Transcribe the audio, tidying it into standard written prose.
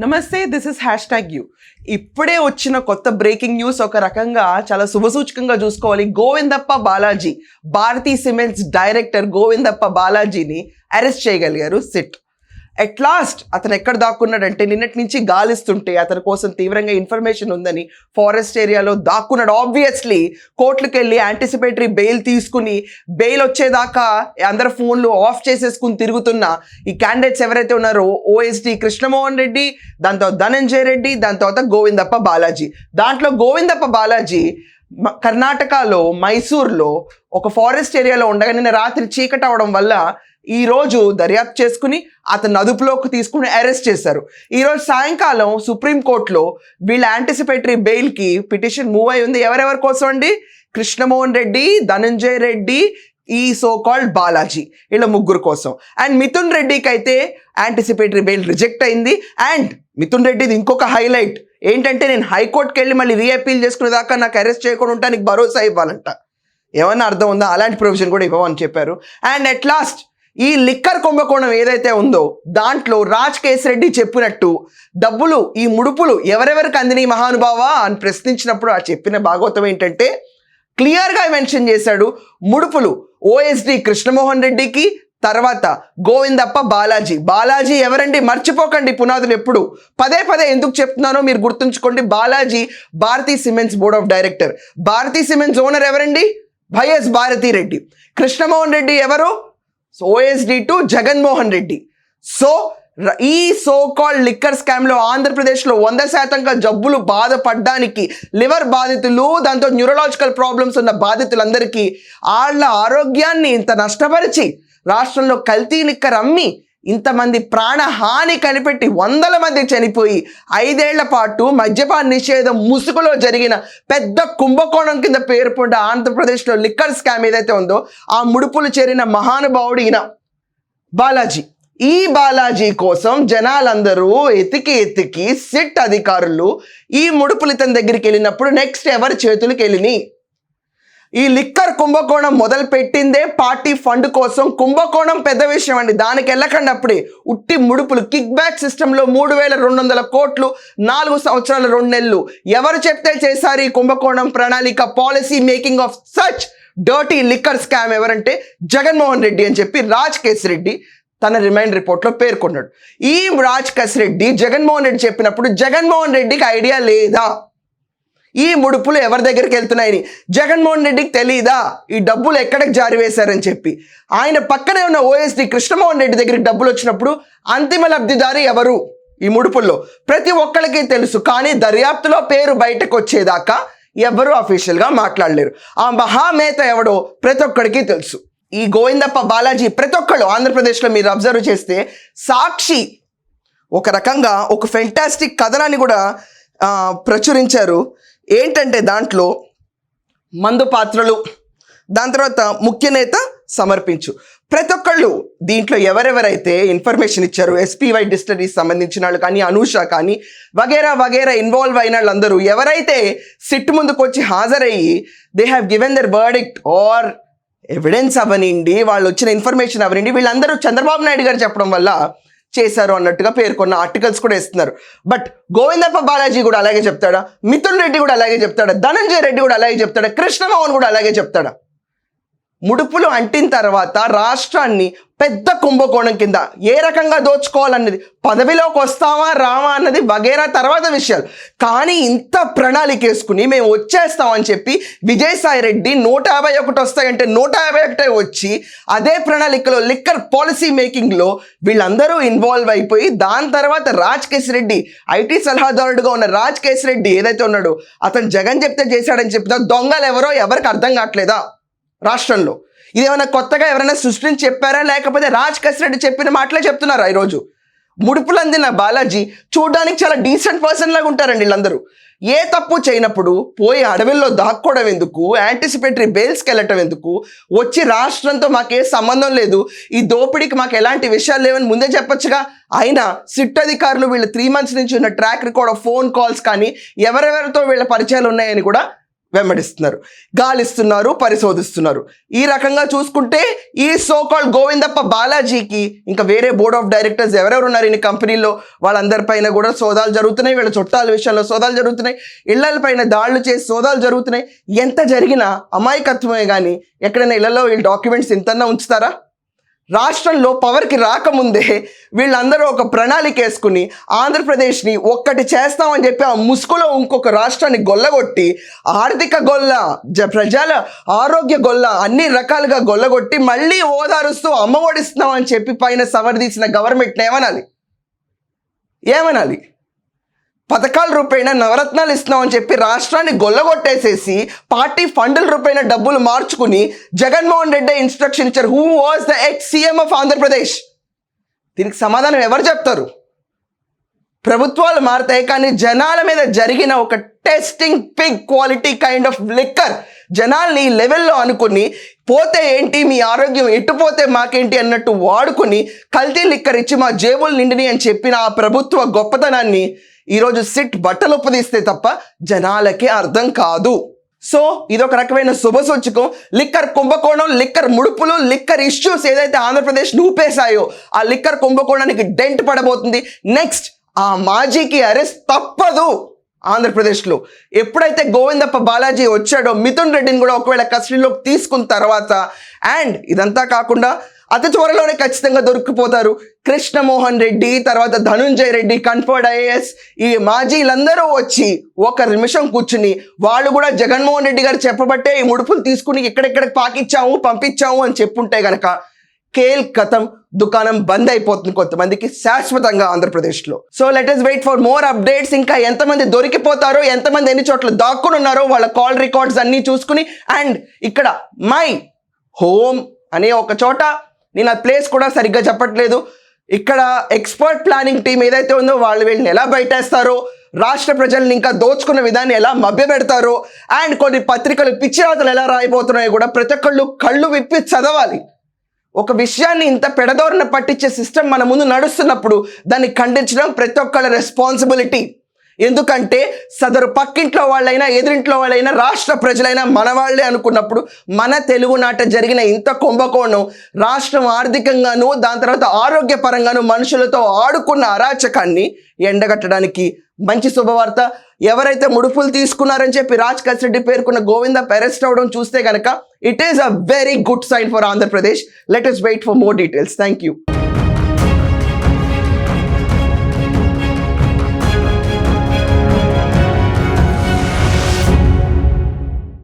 నమస్తే, this is #you. ఇప్పుడే వచ్చిన కొత్త బ్రేకింగ్ న్యూస్ ఒక రకంగా చాలా శుభసూచకంగా చూసుకోవాలి. గోవిందప్ప బాలాజీ, భారతీ సిమెంట్స్ డైరెక్టర్ గోవిందప్ప బాలాజీని అరెస్ట్ చేయగలిగారు సిట్. అట్ లాస్ట్ అతను ఎక్కడ దాక్కున్నాడంటే, నిన్నటి నుంచి గాలిస్తుంటే అతని కోసం తీవ్రంగా ఇన్ఫర్మేషన్ ఉందని ఫారెస్ట్ ఏరియాలో దాక్కున్నాడు. ఆబ్వియస్లీ కోర్టులకు వెళ్ళి యాంటిసిపేటరీ బెయిల్ తీసుకుని బెయిల్ వచ్చేదాకా అందరు ఫోన్లు ఆఫ్ చేసేసుకుని తిరుగుతున్న ఈ క్యాండిడేట్స్ ఎవరైతే ఉన్నారో, ఓఎస్డి కృష్ణమోహన్ రెడ్డి, దాని తర్వాత ధనంజయ రెడ్డి, దాని తర్వాత గోవిందప్ప బాలాజీ. దాంట్లో గోవిందప్ప బాలాజీ కర్ణాటకలో మైసూర్లో ఒక ఫారెస్ట్ ఏరియాలో ఉండగా నిన్న రాత్రి చీకటి అవడం వల్ల ఈరోజు దర్యాప్తు చేసుకుని అతను అదుపులోకి తీసుకుని అరెస్ట్ చేశారు. ఈరోజు సాయంకాలం సుప్రీంకోర్టులో వీళ్ళ యాంటిసిపేటరీ బెయిల్కి పిటిషన్ మూవ్ అయి ఉంది. ఎవరెవరి కోసం అండి? కృష్ణమోహన్ రెడ్డి, ధనంజయ రెడ్డి, ఈ సో కాల్డ్ బాలాజీ, వీళ్ళ ముగ్గురు కోసం. అండ్ మిథున్ రెడ్డికి అయితే యాంటిసిపేటరీ బెయిల్ రిజెక్ట్ అయింది. అండ్ మిథున్ రెడ్డిది ఇంకొక హైలైట్ ఏంటంటే, నేను హైకోర్టుకి వెళ్ళి మళ్ళీ రీఅపీల్ చేసుకునేదాకా నాకు అరెస్ట్ చేయకుండా ఉంటానికి భరోసా ఇవ్వాలంట. ఏమన్నా అర్థం ఉందా? అలాంటి ప్రొవిజన్ కూడా ఇవ్వమని చెప్పారు. అండ్ అట్ లాస్ట్ ఈ లిక్కర్ కుంభకోణం ఏదైతే ఉందో దాంట్లో రాజ్ కేశిరెడ్డి చెప్పినట్టు డబ్బులు, ఈ ముడుపులు ఎవరెవరికి అందిని మహానుభావ అని ప్రశ్నించినప్పుడు ఆ చెప్పిన భాగవతం ఏంటంటే, క్లియర్గా మెన్షన్ చేశాడు. ముడుపులు ఓఎస్డి కృష్ణమోహన్ రెడ్డికి, తర్వాత గోవిందప్ప బాలాజీ. బాలాజీ ఎవరండి? మర్చిపోకండి పునాదులు ఎప్పుడు. పదే పదే ఎందుకు చెప్తున్నానో మీరు గుర్తుంచుకోండి. Balaji Bharathi cements board of director. Bharathi cements owner ఎవరండి? వైఎస్ భారతీ రెడ్డి. కృష్ణమోహన్ రెడ్డి ఎవరు? OSD to Jaganmohan Reddy. So ఈ సో కాల్డ్ లిక్కర్ స్కామ్లో ఆంధ్రప్రదేశ్లో 100% జబ్బులు బాధపడ్డానికి, లివర్ బాధితులు, దాంతో న్యూరలాజికల్ ప్రాబ్లమ్స్ ఉన్న బాధితులందరికీ వాళ్ళ ఆరోగ్యాన్ని ఇంత నష్టపరిచి రాష్ట్రంలో కల్తీ లిక్కర్ అమ్మి ఇంతమంది ప్రాణహాని కనిపెట్టి 100 మంది చనిపోయి 5 ఏళ్ల పాటు మద్యపాన నిషేధం ముసుగులో జరిగిన పెద్ద కుంభకోణం కింద పేరు పొంద ఆంధ్రప్రదేశ్లో లిక్కర్ స్కామ్ ఏదైతే ఉందో ఆ ముడుపులు చేరిన మహానుభావుడు ఈయన బాలాజీ. ఈ బాలాజీ కోసం జనాలందరూ ఎతికి సిట్ అధికారులు ఈ ముడుపులు ఇతని దగ్గరికి వెళ్ళినప్పుడు నెక్స్ట్ ఎవరి చేతులకు వెళ్ళినాయి? ఈ లిక్కర్ కుంభకోణం మొదలు పెట్టిందే పార్టీ ఫండ్ కోసం. కుంభకోణం పెద్ద విషయం అండి, దానికి వెళ్ళకండి. అప్పుడే ఉట్టి ముడుపులు, కిక్ బ్యాక్ సిస్టంలో 3200 కోట్లు 4 సంవత్సరాల 2 నెలలు. ఎవరు చెప్తే చేశారు ఈ కుంభకోణం ప్రణాళిక, policy making of such dirty liquor scam ఎవరంటే జగన్మోహన్ రెడ్డి అని చెప్పి రాజ్ కేశిరెడ్డి తన రిమైండ్ రిపోర్ట్లో పేర్కొన్నాడు. ఈ రాజ్ కేశిరెడ్డి జగన్మోహన్ రెడ్డి చెప్పినప్పుడు జగన్మోహన్ రెడ్డికి ఐడియా లేదా ఈ ముడుపులు ఎవరి దగ్గరికి వెళ్తున్నాయని? జగన్మోహన్ రెడ్డికి తెలీదా ఈ డబ్బులు ఎక్కడికి జారీ వేశారని చెప్పి? ఆయన పక్కనే ఉన్న ఓఎస్డి కృష్ణమోహన్ రెడ్డి దగ్గరికి డబ్బులు వచ్చినప్పుడు అంతిమ లబ్ధిదారి ఎవరు ఈ ముడుపుల్లో? ప్రతి ఒక్కరికి తెలుసు, కానీ దర్యాప్తులో పేరు బయటకు వచ్చేదాకా ఎవరు అఫీషియల్గా మాట్లాడలేరు. ఆ మహామేత ఎవడో ప్రతి ఒక్కడికి తెలుసు. ఈ గోవిందప్ప బాలాజీ ప్రతి ఒక్కళ్ళు ఆంధ్రప్రదేశ్లో మీరు అబ్జర్వ్ చేస్తే, సాక్షి ఒక రకంగా ఒక ఫెంటాస్టిక్ కథనాన్ని కూడా ప్రచురించారు. ఏంటంటే దాంట్లో మందు పాత్రలు, దాని తర్వాత ముఖ్య నేత సమర్పించు, ప్రతి ఒక్కళ్ళు దీంట్లో ఎవరెవరైతే ఇన్ఫర్మేషన్ ఇచ్చారు, ఎస్పీవై డిస్టిలరీస్ సంబంధించిన వాళ్ళు కానీ, అనూష కానీ, వగేరా ఇన్వాల్వ్ అయిన వాళ్ళందరూ ఎవరైతే సిట్ ముందుకు వచ్చి హాజరయ్యి they have given their verdict or evidence అవనండి, వాళ్ళు వచ్చిన ఇన్ఫర్మేషన్ అవనండి, వీళ్ళందరూ చంద్రబాబు నాయుడు గారు చెప్పడం వల్ల చేశారు అన్నట్టుగా పేర్కొన్న ఆర్టికల్స్ కూడా ఇస్తున్నారు. బట్ గోవిందప్ప బాలాజీ కూడా అలాగే చెప్తాడా? మిథున్ రెడ్డి కూడా అలాగే చెప్తాడా? ధనంజయ రెడ్డి కూడా అలాగే చెప్తాడా? కృష్ణమోహన్ కూడా అలాగే చెప్తాడా? ముడుపులు అంటిన తర్వాత రాష్ట్రాన్ని పెద్ద కుంభకోణం కింద ఏ రకంగా దోచుకోవాలన్నది, పదవిలోకి వస్తావా రావా అన్నది వగేరా తర్వాత విషయాలు, కానీ ఇంత ప్రణాళిక వేసుకుని మేము వచ్చేస్తామని చెప్పి విజయసాయి రెడ్డి 151 వస్తాయంటే 151 వచ్చి అదే ప్రణాళికలో లిక్కర్ పాలసీ మేకింగ్లో వీళ్ళందరూ ఇన్వాల్వ్ అయిపోయి, దాని తర్వాత రాజ్ కేశిరెడ్డి ఐటీ సలహాదారుడుగా ఉన్న రాజ్ కేశిరెడ్డి ఏదైతే ఉన్నాడో అతను జగన్ చెప్తే చేశాడని చెప్తా దొంగలు ఎవరో ఎవరికి అర్థం కావట్లేదా రాష్ట్రంలో? ఇదేమైనా కొత్తగా ఎవరైనా సృష్టించి చెప్పారా, లేకపోతే రాజ్ కేశిరెడ్డి చెప్పిన మాటలే చెప్తున్నారా? ఈరోజు ముడుపులు అందిన బాలాజీ చూడడానికి చాలా డీసెంట్ పర్సన్ లాగా ఉంటారండి వీళ్ళందరూ. ఏ తప్పు చేయనప్పుడు పోయి అడవుల్లో దాక్కోవడం ఎందుకు, యాంటిసిపేటరీ బెయిల్స్కి వెళ్ళటం ఎందుకు, వచ్చి రాష్ట్రంతో మాకే సంబంధం లేదు, ఈ దోపిడీకి మాకు ఎలాంటి విషయాలు లేవని ముందే చెప్పొచ్చుగా. అయినా సిట్ అధికారులు వీళ్ళు 3 months నుంచి ఉన్న track record of phone calls కానీ ఎవరెవరితో వీళ్ళ పరిచయాలు ఉన్నాయని కూడా వెంబడిస్తున్నారు, గాలిస్తున్నారు, పరిశోధిస్తున్నారు. ఈ రకంగా చూసుకుంటే ఈ సోకాల్డ్ గోవిందప్ప బాలాజీకి ఇంకా వేరే బోర్డ్ ఆఫ్ డైరెక్టర్స్ ఎవరెవరు ఉన్నారు ఈ కంపెనీలో వాళ్ళందరిపైన కూడా సోదాలు జరుగుతున్నాయి, వీళ్ళ చుట్టాల విషయంలో సోదాలు జరుగుతున్నాయి, ఇళ్లపైన దాడులు చేసి సోదాలు జరుగుతున్నాయి. ఎంత జరిగినా అమాయకత్వమే కానీ ఎక్కడైనా ఇళ్లలో వీళ్ళు డాక్యుమెంట్స్ ఇంతన్నా ఉంచుతారా? రాష్ట్రంలో పవర్కి రాకముందే వీళ్ళందరూ ఒక ప్రణాళిక వేసుకుని ఆంధ్రప్రదేశ్ని ఒక్కటి చేస్తామని చెప్పి ఆ ముసుగులో ఇంకొక రాష్ట్రాన్ని గొల్లగొట్టి ఆర్థిక గొల్ల, ప్రజల ఆరోగ్య గొల్ల, అన్ని రకాలుగా గొల్లగొట్టి మళ్ళీ ఓదారుస్తూ అమ్మఒడిస్తున్నామని చెప్పి పైన సమర్థించిన గవర్నమెంట్ని ఏమనాలి? పథకాల రూపైన నవరత్నాలు ఇస్తున్నామని చెప్పి రాష్ట్రాన్ని గొల్లగొట్టేసేసి పార్టీ ఫండ్ల రూపైన డబ్బులు మార్చుకుని జగన్మోహన్ రెడ్డి ఇన్స్ట్రక్షన్ ఇచ్చారు. Who was the ex CM of Andhra Pradesh? దీనికి సమాధానం ఎవరు చెప్తారు? ప్రభుత్వాలు మారుతాయి కానీ జనాల మీద జరిగిన ఒక testing Pig quality kind of liquor జనాల్ని ఈ లెవెల్లో అనుకుని పోతే ఏంటి మీ ఆరోగ్యం ఎట్టుపోతే మాకేంటి అన్నట్టు వాడుకుని కల్తీ లిక్కర్ ఇచ్చి మా జేబులు నిండిని అని చెప్పిన ఆ ప్రభుత్వ గొప్పతనాన్ని ఈరోజు సిట్ బట్టలు ఉపదిస్తే తప్ప జనాలకి అర్థం కాదు. సో ఇదొక రకమైన శుభసూచకం. లిక్కర్ కుంభకోణం, లిక్కర్ ముడుపులు, లిక్కర్ ఇష్యూస్ ఏదైతే ఆంధ్రప్రదేశ్ ఊపేశాయో ఆ లిక్కర్ కుంభకోణానికి డెంట్ పడబోతుంది. నెక్స్ట్ ఆ మాజీకి అరెస్ట్ తప్పదు ఆంధ్రప్రదేశ్లో. ఎప్పుడైతే గోవిందప్ప బాలాజీ వచ్చాడో మిథున్ రెడ్డిని కూడా ఒకవేళ కస్టడీలోకి తీసుకున్న తర్వాత అండ్ ఇదంతా కాకుండా అతి త్వరలోనే ఖచ్చితంగా దొరికిపోతారు కృష్ణమోహన్ రెడ్డి, తర్వాత ధనుంజయ రెడ్డి, కన్ఫర్డ్ ఐఏఎస్, ఈ మాజీలందరూ వచ్చి ఒక నిమిషం కూర్చుని వాళ్ళు కూడా జగన్మోహన్ రెడ్డి గారు చెప్పబట్టే ఈ ముడుపులు తీసుకుని ఎక్కడెక్కడికి పాకిచ్చాము పంపించాము అని చెప్పుంటే గనక కేల్ కథం, దుకాణం బంద్ అయిపోతుంది కొంతమందికి శాశ్వతంగా ఆంధ్రప్రదేశ్లో. So let us wait for more updates. ఇంకా ఎంతమంది దొరికిపోతారో, ఎంతమంది ఎన్ని చోట్ల దాక్కుని ఉన్నారో వాళ్ళ కాల్ రికార్డ్స్ అన్నీ చూసుకుని అండ్ ఇక్కడ మై హోమ్ అనే ఒక చోట నేను ఆ ప్లేస్ కూడా సరిగ్గా చెప్పట్లేదు, ఇక్కడ ఎక్స్పర్ట్ ప్లానింగ్ టీం ఏదైతే ఉందో వాళ్ళు వీళ్ళని ఎలా బయటేస్తారో, రాష్ట్ర ప్రజల్ని ఇంకా దోచుకున్న విధాన్ని ఎలా మభ్యపెడతారో అండ్ కొన్ని పత్రికలు పిచ్చిరాతలు ఎలా రాయిపోతున్నాయో కూడా ప్రతి ఒక్కళ్ళు కళ్ళు విప్పి చదవాలి. ఒక విషయాన్ని ఇంత పెడదోరణ పట్టించే సిస్టమ్ మన ముందు నడుస్తున్నప్పుడు దాన్ని ఖండించడం ప్రతి ఒక్కళ్ళ రెస్పాన్సిబిలిటీ. ఎందుకంటే సదరు పక్కింట్లో వాళ్ళైనా ఎదురింట్లో వాళ్ళైనా రాష్ట్ర ప్రజలైనా మన వాళ్ళే అనుకున్నప్పుడు మన తెలుగునాట జరిగిన ఇంత కుంభకోణం రాష్ట్రం ఆర్థికంగాను దాని తర్వాత ఆరోగ్యపరంగాను మనుషులతో ఆడుకున్న అరాచకాన్ని ఎండగట్టడానికి మంచి శుభవార్త. ఎవరైతే ముడుపులు తీసుకున్నారని చెప్పి రాజ్ కసిరెడ్డి పేర్కొన్న గోవిందప్ప అరెస్ట్ అవడం చూస్తే కనుక it is a very good sign for Andhra Pradesh. Let us wait for more details. Thank you.